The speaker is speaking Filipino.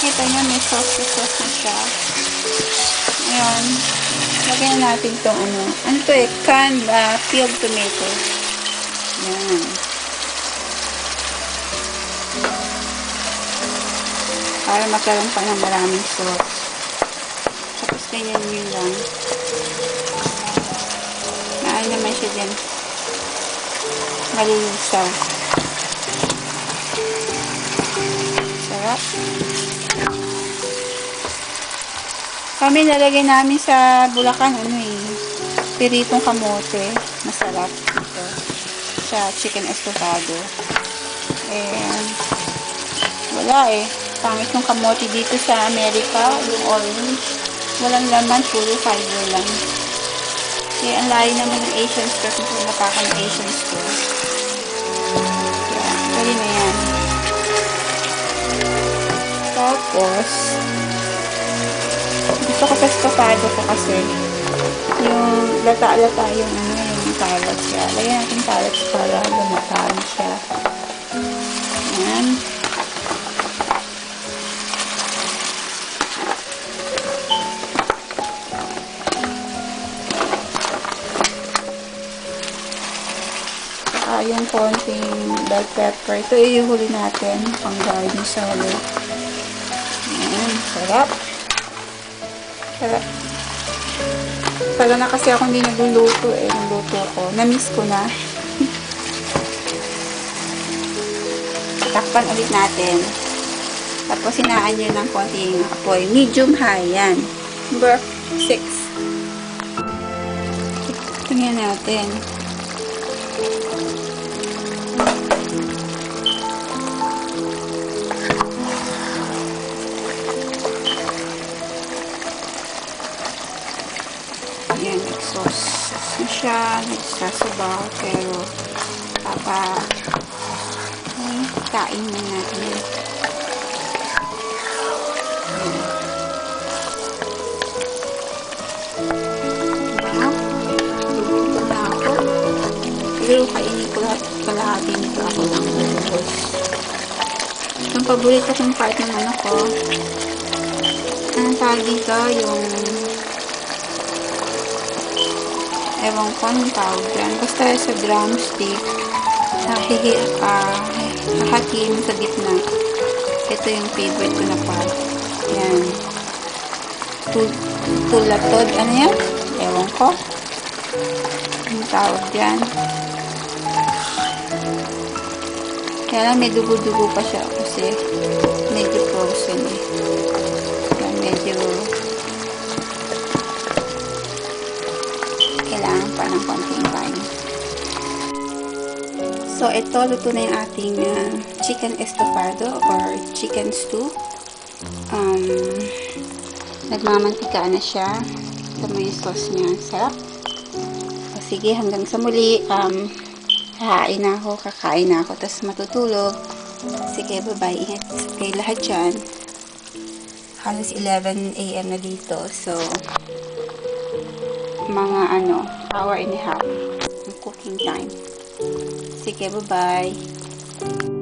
makikita nyo, may sauce na siya. Ayan. Lagyan natin itong ano to eh, canned peeled tomato. Ayan. Para magkaroon pa ng maraming sauce. Tapos ganyan yun lang. Naay naman siya dyan. Malulusaw. Sarap. Kami nalagay namin sa Bulacan, piritong kamote. Masarap ito. Sa chicken estofado. Wala pangit yung kamote dito sa Amerika, yung orange. Walang laman, puro fiber lang. Ang layo naman ng Asian store kung pumunta ng Asian store. Pwede na yan. Tapos, gusto ko sa estofado ko kasi yung lata-lata yung carrots siya. Lagyan natin carrots para lumataan siya. Ayan. Yung konting bell pepper. Ito yung huli natin. Pang garnish sa huli. Ayan. Sarap. Sarap. Tagal na kasi ako hindi nagluluto Nagluto ko. Na-miss ko na. Takpan ulit natin. Tapos hinaan nyo ng konting apoy. Medium high. Yan. Number 6. Tingnan natin. Ayan, nag-sauce na siya, nagsasabaw, pero kain na natin yun. Diba? Luto na ako. Pero kainin ko lahat, kalahati nito ako lang lubos. Yung paborito kong part ng ko, anong tawag dito, yung ewan ko anong tawag dyan. Basta sa drumstick, hahatiin mo sa gitna. Ito yung favorite ko na part. Yan. Tulatod. Ano yan? Ewan ko. Anong tawag dyan? Kaya lang may dugo-dugo pa siya kasi medyo frozen Kaya medyo kailangan pa ng konting time. So, ito, luto na yung ating chicken estofado or chicken stew. Nagmamantika na siya. Ito mo yung sauce niya. Sarap. O, sige, hanggang sa muli. Kakain na ako, tapos matutulog. Sige, bye-bye. Ingat kayo lahat dyan. Halos 11 AM na dito. So, mga hour and a half ng cooking time. Sige, bye-bye.